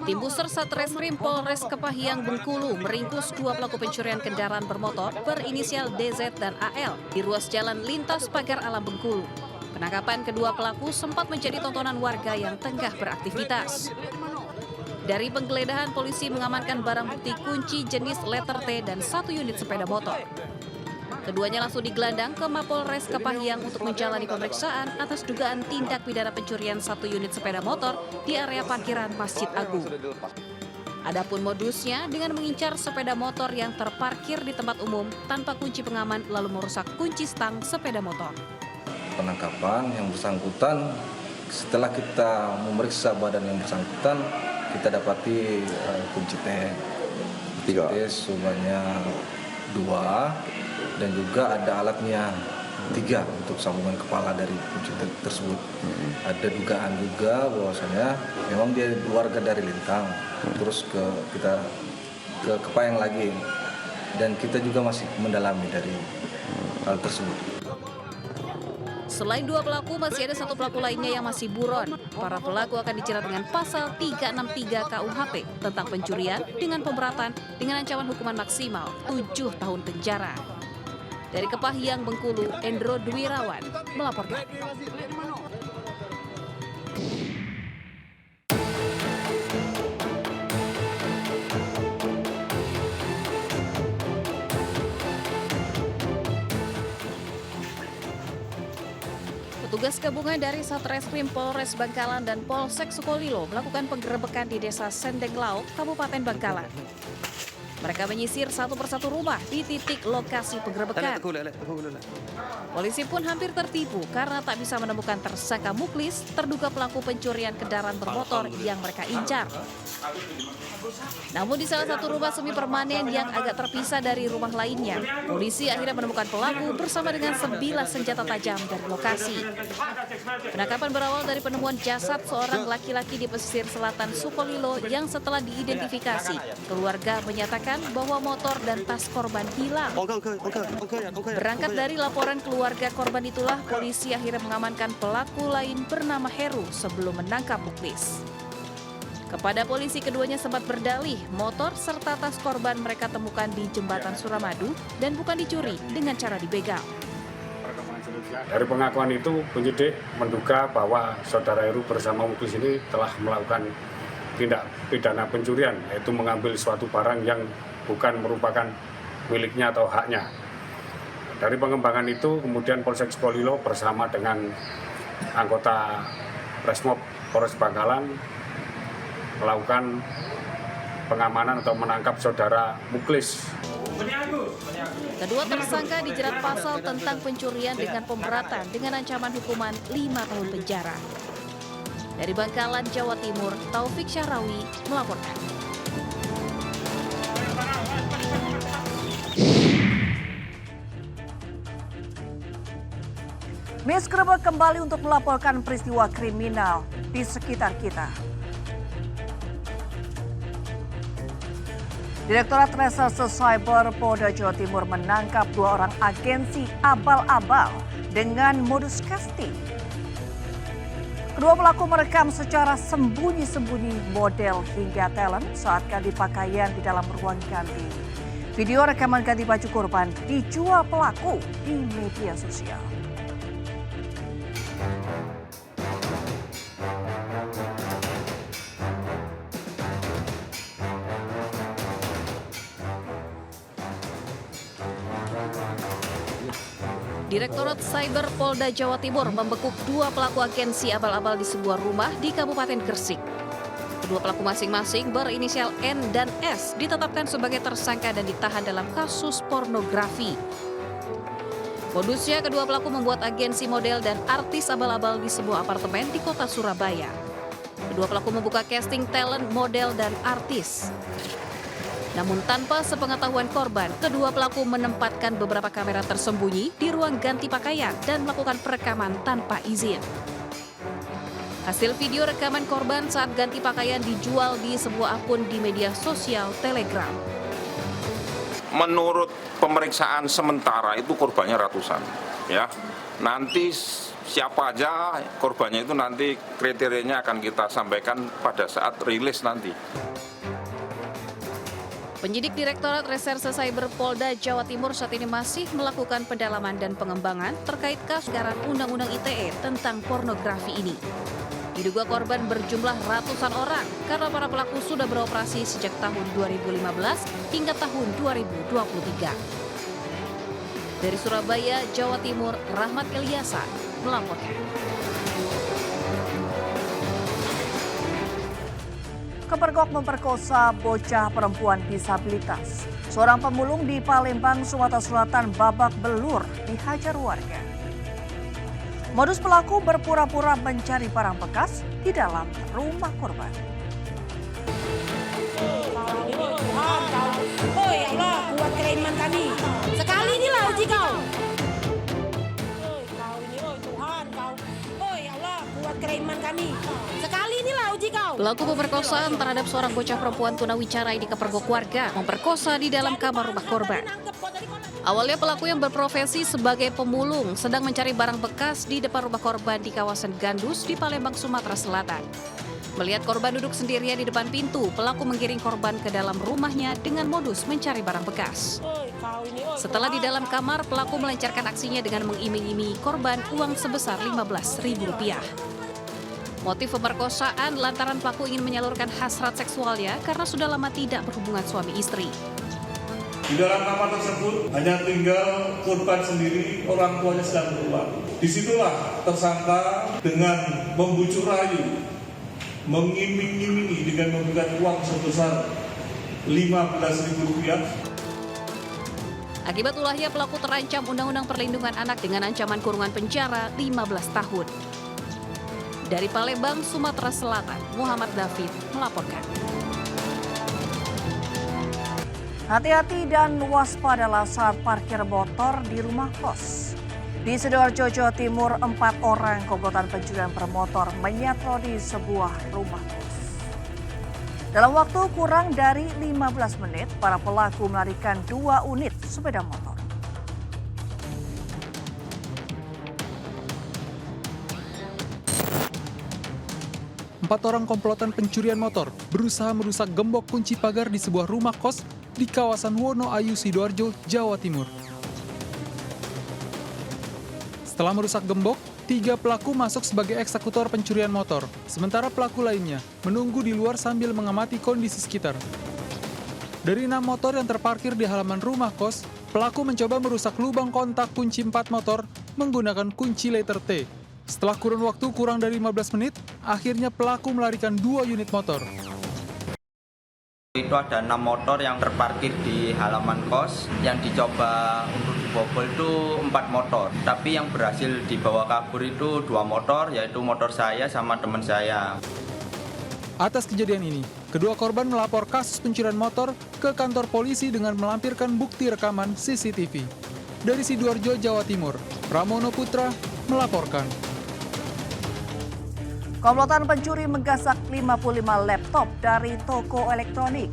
Tim Buser Satreskrim Polres Kepahyang Bengkulu meringkus dua pelaku pencurian kendaraan bermotor berinisial DZ dan AL di ruas jalan lintas Pagar Alam Bengkulu. Penangkapan kedua pelaku sempat menjadi tontonan warga yang tengah beraktivitas. Dari penggeledahan, polisi mengamankan barang bukti kunci jenis letter T dan 1 unit sepeda motor. Keduanya langsung digelandang ke Mapolres Kepahyang untuk menjalani pemeriksaan atas dugaan tindak pidana pencurian 1 unit sepeda motor di area parkiran Masjid Agung. Adapun modusnya dengan mengincar sepeda motor yang terparkir di tempat umum tanpa kunci pengaman lalu merusak kunci stang sepeda motor. Penangkapan yang bersangkutan, setelah kita memeriksa badan yang bersangkutan, kita dapati kunci T sebanyak 2 dan juga ada alatnya 3 untuk sambungan kepala dari kunci T tersebut. Ada dugaan juga bahwasanya memang dia keluarga dari Lintang, terus kita ke Kepahyang lagi, dan kita juga masih mendalami dari hal tersebut. Selain dua pelaku, masih ada 1 pelaku lainnya yang masih buron. Para pelaku akan dijerat dengan pasal 363 KUHP tentang pencurian dengan pemberatan dengan ancaman hukuman maksimal 7 tahun penjara. Dari Kepahyang Bengkulu, Endro Dwirawan melaporkan. Petugas gabungan dari Satreskrim Polres Bangkalan dan Polsek Sukolilo melakukan penggerebekan di Desa Sendenglau, Kabupaten Bangkalan. Mereka menyisir satu persatu rumah di titik lokasi penggerebekan. Polisi pun hampir tertipu karena tak bisa menemukan tersangka Muklis, terduga pelaku pencurian kendaraan bermotor yang mereka incar. Namun di salah satu rumah semi permanen yang agak terpisah dari rumah lainnya, polisi akhirnya menemukan pelaku bersama dengan 9 senjata tajam dari lokasi. Penangkapan berawal dari penemuan jasad seorang laki-laki di pesisir selatan Sukolilo yang setelah diidentifikasi, keluarga menyatakan bahwa motor dan tas korban hilang. Berangkat dari laporan keluarga korban itulah, polisi akhirnya mengamankan pelaku lain bernama Heru sebelum menangkap Muklis. Kepada polisi, keduanya sempat berdalih motor serta tas korban mereka temukan di jembatan Suramadu dan bukan dicuri dengan cara dibegal. Dari pengakuan itu, penyidik menduga bahwa saudara Heru bersama Muklis ini telah melakukan tindak pidana pencurian, yaitu mengambil suatu barang yang bukan merupakan miliknya atau haknya. Dari pengembangan itu, kemudian Polsek Sukolilo bersama dengan anggota Resmob Polres Bangkalan melakukan pengamanan atau menangkap saudara Muklis. Kedua tersangka dijerat pasal tentang pencurian dengan pemberatan dengan ancaman hukuman 5 tahun penjara. Dari Bangkalan, Jawa Timur, Taufik Syahrawi melaporkan. Misgrebek kembali untuk melaporkan peristiwa kriminal di sekitar kita. Direktorat Reserse Cyber Polda Jawa Timur menangkap 2 orang agensi abal-abal dengan modus casting. Kedua pelaku merekam secara sembunyi-sembunyi model hingga talent saat ganti pakaian di dalam ruang ganti. Video rekaman ganti baju korban dijual pelaku di media sosial. Direktorat Cyber Polda Jawa Timur membekuk 2 pelaku agensi abal-abal di sebuah rumah di Kabupaten Gresik. Kedua pelaku masing-masing berinisial N dan S ditetapkan sebagai tersangka dan ditahan dalam kasus pornografi. Modusnya, kedua pelaku membuat agensi model dan artis abal-abal di sebuah apartemen di kota Surabaya. Kedua pelaku membuka casting talent, model, dan artis. Namun tanpa sepengetahuan korban, kedua pelaku menempatkan beberapa kamera tersembunyi di ruang ganti pakaian dan melakukan perekaman tanpa izin. Hasil video rekaman korban saat ganti pakaian dijual di sebuah akun di media sosial Telegram. Menurut pemeriksaan sementara itu korbannya ratusan, ya. Nanti siapa aja korbannya itu nanti kriterianya akan kita sampaikan pada saat rilis nanti. Penyidik Direktorat Reserse Cyber Polda Jawa Timur saat ini masih melakukan pendalaman dan pengembangan terkait kasus pelanggaran Undang-Undang ITE tentang pornografi ini. Diduga korban berjumlah ratusan orang karena para pelaku sudah beroperasi sejak tahun 2015 hingga tahun 2023. Dari Surabaya, Jawa Timur, Rahmat Elyasa melaporkan. Kepergok memperkosa bocah perempuan disabilitas. Seorang pemulung di Palembang, Sumatera Selatan babak belur dihajar warga. Modus pelaku berpura-pura mencari barang bekas di dalam rumah korban. Oh ya Allah, buat keiman kami. Sekali inilah uji kau. Kau ini, oh Tuhan, kau. Oh ya Allah, buat keiman kami. Sekali inilah uji kau. Pelaku pemerkosaan terhadap seorang bocah perempuan tunawicara ini kepergok warga memperkosa di dalam kamar rumah korban. Awalnya pelaku yang berprofesi sebagai pemulung sedang mencari barang bekas di depan rumah korban di kawasan Gandus di Palembang, Sumatera Selatan. Melihat korban duduk sendirian di depan pintu, pelaku menggiring korban ke dalam rumahnya dengan modus mencari barang bekas. Setelah di dalam kamar, pelaku melancarkan aksinya dengan mengiming-imingi korban uang sebesar Rp15.000. Motif pemerkosaan lantaran pelaku ingin menyalurkan hasrat seksualnya karena sudah lama tidak berhubungan suami istri. Di dalam kamar tersebut hanya tinggal korban sendiri, orang tuanya sedang keluar. Disitulah tersangka dengan membujuk rayu, mengiming-imingi dengan memberikan uang sebesar Rp15.000. Akibat ulahnya pelaku terancam Undang-Undang Perlindungan Anak dengan ancaman kurungan penjara 15 tahun. Dari Palembang, Sumatera Selatan, Muhammad David melaporkan. Hati-hati dan waspadalah saat parkir motor di rumah kos. Di Sidoarjo, Jawa Timur, 4 orang komplotan pencurian bermotor menyatro di sebuah rumah kos. Dalam waktu kurang dari 15 menit, para pelaku melarikan 2 unit sepeda motor. Empat orang komplotan pencurian motor berusaha merusak gembok kunci pagar di sebuah rumah kos di kawasan Wonoayu, Sidoarjo, Jawa Timur. Setelah merusak gembok, 3 pelaku masuk sebagai eksekutor pencurian motor, sementara pelaku lainnya menunggu di luar sambil mengamati kondisi sekitar. Dari 6 motor yang terparkir di halaman rumah kos, pelaku mencoba merusak lubang kontak kunci 4 motor menggunakan kunci letter T. Setelah kurun waktu kurang dari 15 menit, akhirnya pelaku melarikan 2 unit motor. Itu ada 6 motor yang terparkir di halaman kos, yang dicoba untuk dibobol itu 4 motor. Tapi yang berhasil dibawa kabur itu 2 motor, yaitu motor saya sama teman saya. Atas kejadian ini, kedua korban melapor kasus pencurian motor ke kantor polisi dengan melampirkan bukti rekaman CCTV. Dari Sidoarjo, Jawa Timur, Pramono Putra melaporkan. Komplotan pencuri menggasak 55 laptop dari toko elektronik.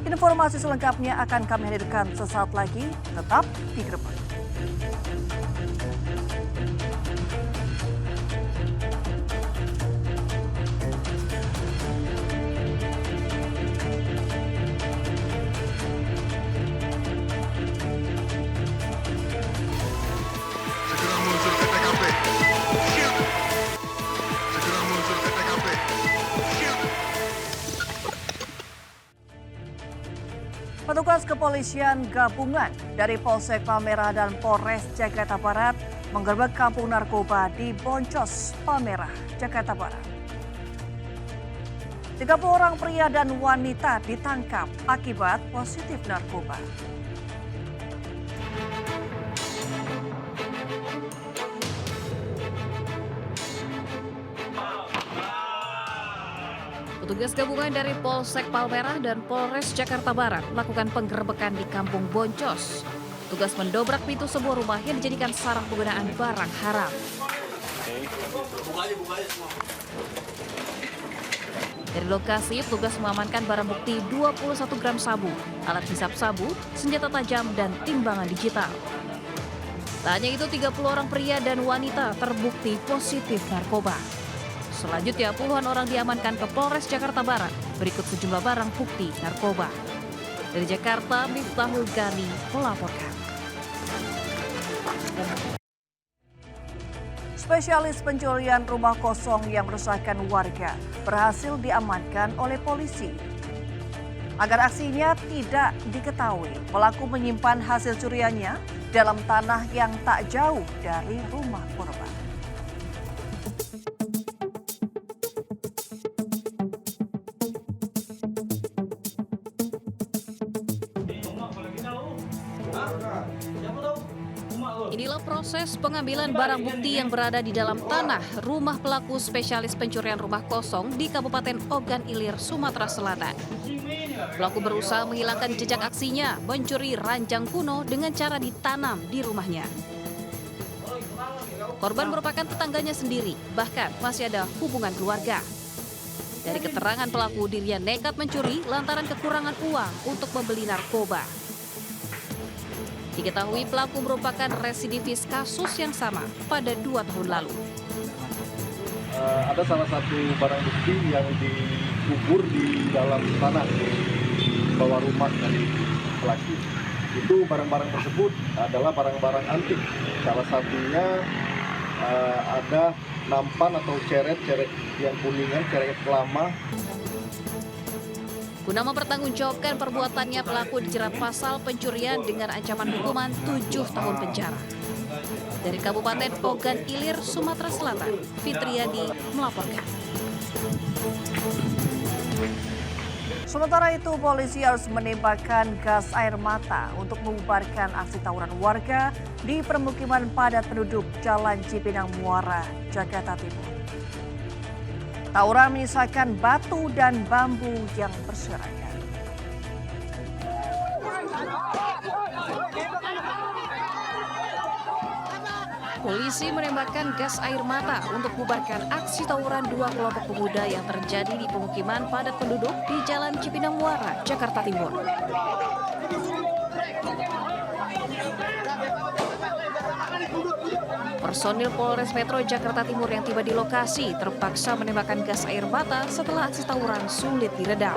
Informasi selengkapnya akan kami hadirkan sesaat lagi. Tetap di Gerbang. Petugas kepolisian gabungan dari Polsek Palmerah dan Polres Jakarta Barat menggerebek kampung narkoba di Boncos, Palmerah, Jakarta Barat. 30 orang pria dan wanita ditangkap akibat positif narkoba. Petugas gabungan dari Polsek Palmerah dan Polres Jakarta Barat melakukan penggerebekan di Kampung Boncos. Petugas mendobrak pintu sebuah rumah yang dijadikan sarang penggunaan barang haram. Dari lokasi, petugas mengamankan barang bukti 21 gram sabu, alat hisap sabu, senjata tajam, dan timbangan digital. Tak hanya itu, 30 orang pria dan wanita terbukti positif narkoba. Selanjutnya, puluhan orang diamankan ke Polres Jakarta Barat. Berikut sejumlah barang bukti narkoba. Dari Jakarta, Miftahul Gani melaporkan. Spesialis pencurian rumah kosong yang meresahkan warga berhasil diamankan oleh polisi. Agar aksinya tidak diketahui, pelaku menyimpan hasil curiannya dalam tanah yang tak jauh dari rumah korban. Inilah proses pengambilan barang bukti yang berada di dalam tanah rumah pelaku spesialis pencurian rumah kosong di Kabupaten Ogan Ilir, Sumatera Selatan. Pelaku berusaha menghilangkan jejak aksinya mencuri ranjang kuno dengan cara ditanam di rumahnya. Korban merupakan tetangganya sendiri, bahkan masih ada hubungan keluarga. Dari keterangan pelaku, dirinya nekat mencuri lantaran kekurangan uang untuk membeli narkoba. Diketahui pelaku merupakan residivis kasus yang sama pada 2 tahun lalu. Ada salah satu barang bukti yang dikubur di dalam tanah di bawah rumah dari pelaku. Itu barang-barang tersebut adalah barang-barang antik. Salah satunya ada nampan atau ceret yang kuningan, ceret lama. Guna mempertanggungjawabkan perbuatannya, pelaku dijerat pasal pencurian dengan ancaman hukuman 7 tahun penjara. Dari Kabupaten Ogan Ilir, Sumatera Selatan, Fitriadi melaporkan. Sementara itu, polisi harus menembakkan gas air mata untuk membubarkan aksi tawuran warga di permukiman padat penduduk Jalan Cipinang Muara, Jakarta Timur. Tawuran menyisakan batu dan bambu yang berserakan. Polisi menembakkan gas air mata untuk bubarkan aksi tawuran 2 kelompok pemuda yang terjadi di pemukiman padat penduduk di Jalan Cipinang Muara, Jakarta Timur. Personil Polres Metro Jakarta Timur yang tiba di lokasi terpaksa menembakkan gas air mata setelah aksi tawuran sulit diredam.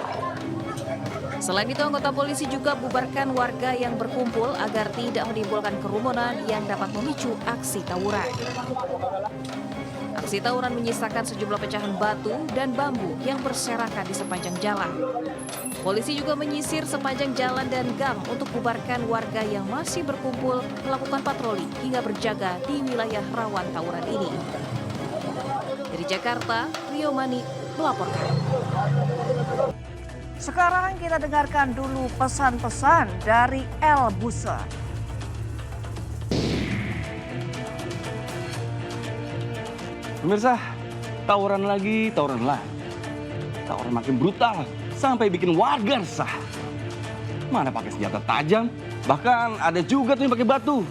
Selain itu, anggota polisi juga bubarkan warga yang berkumpul agar tidak menimbulkan kerumunan yang dapat memicu aksi tawuran. Aksi tawuran menyisakan sejumlah pecahan batu dan bambu yang berserakan di sepanjang jalan. Polisi juga menyisir sepanjang jalan dan gang untuk bubarkan warga yang masih berkumpul, melakukan patroli hingga berjaga di wilayah rawan tawuran ini. Dari Jakarta, Rio Mani melaporkan. Sekarang kita dengarkan dulu pesan-pesan dari El Buser. Pemirsa, tawuran lagi, tawuran lagi. Tawuran makin brutal, sampai bikin warga resah. Mana pakai senjata tajam, bahkan ada juga tuh yang pakai batu.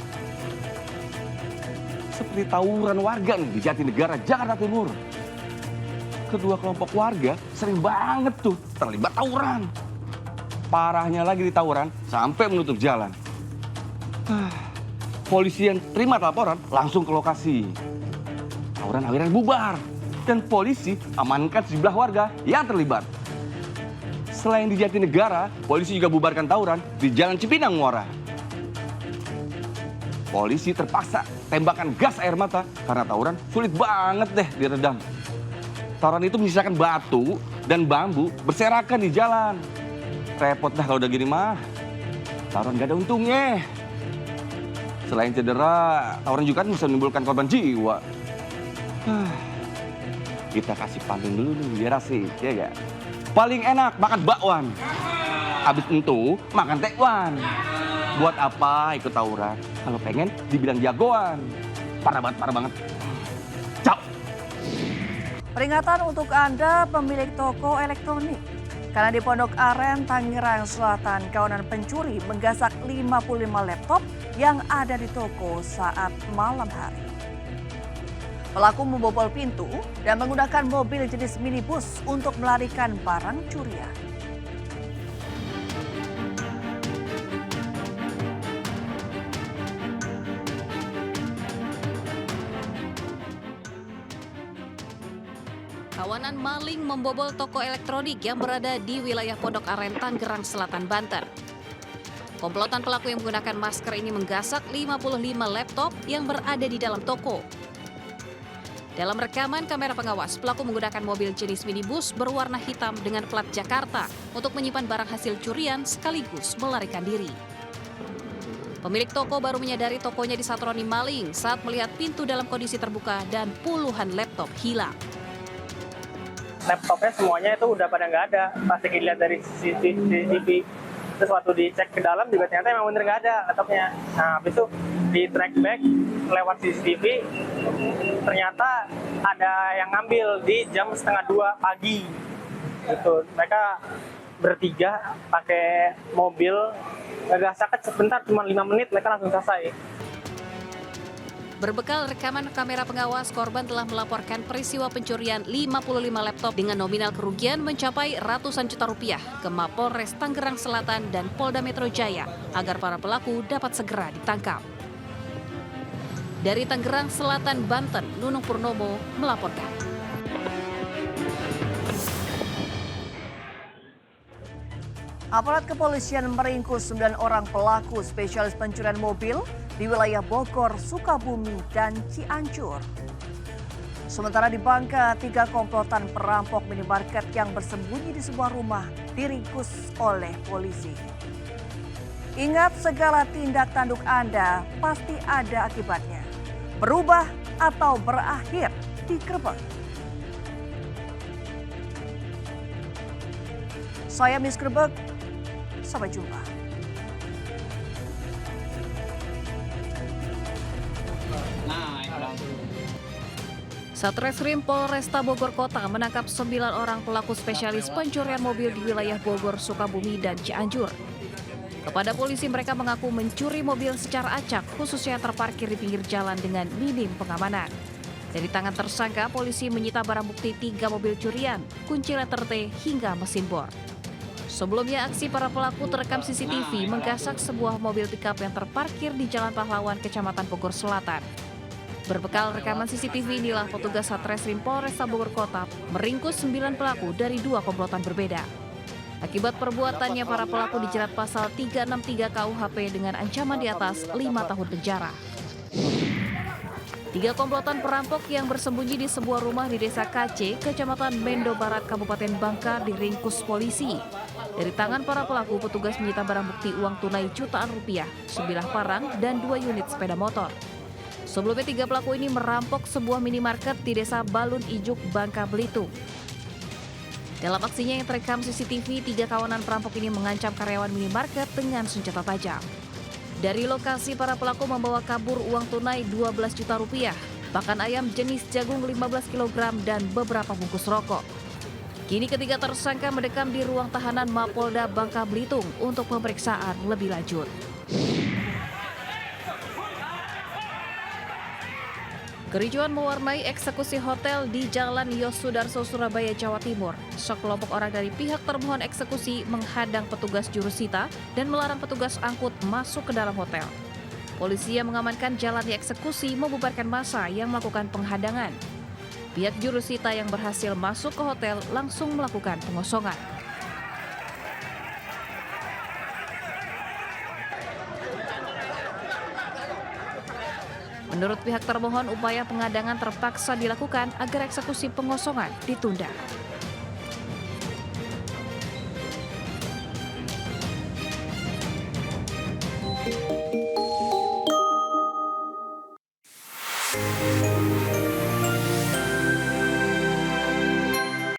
Seperti tawuran warga nih di Jatinegara, Jakarta Timur. Kedua kelompok warga sering banget tuh terlibat tawuran. Parahnya lagi di tawuran sampai menutup jalan. Polisi yang terima laporan langsung ke lokasi. Tawuran akhirnya bubar dan polisi amankan sejumlah warga yang terlibat. Selain di Jatinegara, polisi juga bubarkan tawuran di Jalan Cipinang Muara. Polisi terpaksa tembakan gas air mata karena tawuran sulit banget deh diredam. Tawuran itu menyisakan batu dan bambu berserakan di jalan. Repot dah kalau udah gini mah. Tawuran gak ada untungnya. Selain cedera, tawuran juga kan bisa menimbulkan korban jiwa. Kita kasih pantun dulu nih biar asik, ya gak? Paling enak makan bakwan. Habis itu makan tekwan. Buat apa ikut tawuran kalau pengen dibilang jagoan? Parah banget. Ciao. Peringatan untuk Anda pemilik toko elektronik. Karena di Pondok Aren, Tangerang Selatan, kawanan pencuri menggasak 55 laptop yang ada di toko saat malam hari. Pelaku membobol pintu dan menggunakan mobil jenis minibus untuk melarikan barang curian. Kawanan maling membobol toko elektronik yang berada di wilayah Pondok Aren, Tangerang Selatan, Banten. Komplotan pelaku yang menggunakan masker ini menggasak 55 laptop yang berada di dalam toko. Dalam rekaman kamera pengawas, pelaku menggunakan mobil jenis minibus berwarna hitam dengan plat Jakarta untuk menyimpan barang hasil curian sekaligus melarikan diri. Pemilik toko baru menyadari tokonya disatroni maling saat melihat pintu dalam kondisi terbuka dan puluhan laptop hilang. Laptopnya semuanya itu udah pada nggak ada. Pas dilihat dari CCTV, terus waktu dicek ke dalam juga ternyata memang bener nggak ada laptopnya. Nah, habis itu di track back lewat CCTV, ternyata ada yang ngambil di jam 1:30 pagi. Gitu. Mereka bertiga pakai mobil, gasak sebentar, cuma 5 menit mereka langsung selesai. Berbekal rekaman kamera pengawas, korban telah melaporkan peristiwa pencurian 55 laptop dengan nominal kerugian mencapai ratusan juta rupiah ke Mapolres Tangerang Selatan dan Polda Metro Jaya agar para pelaku dapat segera ditangkap. Dari Tangerang Selatan, Banten, Nunung Purnomo melaporkan. Aparat kepolisian meringkus 9 orang pelaku spesialis pencurian mobil di wilayah Bogor, Sukabumi, dan Cianjur. Sementara di Bangka, 3 komplotan perampok minimarket yang bersembunyi di sebuah rumah diringkus oleh polisi. Ingat, segala tindak tanduk Anda pasti ada akibatnya. Berubah atau berakhir digerebek. Saya Miss Gerebek. Sampai jumpa. Satreskrim Polresta Bogor Kota menangkap 9 orang pelaku spesialis pencurian mobil di wilayah Bogor, Sukabumi, dan Cianjur. Kepada polisi, mereka mengaku mencuri mobil secara acak, khususnya terparkir di pinggir jalan dengan minim pengamanan. Dari tangan tersangka, polisi menyita barang bukti 3 mobil curian, kunci letter T, hingga mesin bor. Sebelumnya, aksi para pelaku terekam CCTV menggasak sebuah mobil pickup yang terparkir di Jalan Pahlawan, Kecamatan Bogor Selatan. Berbekal rekaman CCTV inilah petugas Satreskrim Polresta Bogor Kota meringkus 9 pelaku dari 2 komplotan berbeda. Akibat perbuatannya, para pelaku dijerat pasal 363 KUHP dengan ancaman di atas 5 tahun penjara. 3 komplotan perampok yang bersembunyi di sebuah rumah di Desa KC, Kecamatan Mendo Barat, Kabupaten Bangka diringkus polisi. Dari tangan para pelaku, petugas menyita barang bukti uang tunai jutaan rupiah, 9 parang, dan 2 unit sepeda motor. Sebelumnya 3 pelaku ini merampok sebuah minimarket di Desa Balun Ijuk, Bangka, Belitung. Dalam aksinya yang terekam CCTV, 3 kawanan perampok ini mengancam karyawan minimarket dengan senjata tajam. Dari lokasi, para pelaku membawa kabur uang tunai 12 juta rupiah, pakan ayam jenis jagung 15 kg, dan beberapa bungkus rokok. Kini ketiga tersangka mendekam di ruang tahanan Mapolda Bangka Belitung untuk pemeriksaan lebih lanjut. Kericuan mewarnai eksekusi hotel di Jalan Yosudarso, Surabaya, Jawa Timur. Sekelompok orang dari pihak termohon eksekusi menghadang petugas jurusita dan melarang petugas angkut masuk ke dalam hotel. Polisi yang mengamankan jalannya eksekusi membubarkan massa yang melakukan penghadangan. Pihak jurusita yang berhasil masuk ke hotel langsung melakukan pengosongan. Menurut pihak termohon, upaya penghadangan terpaksa dilakukan agar eksekusi pengosongan ditunda.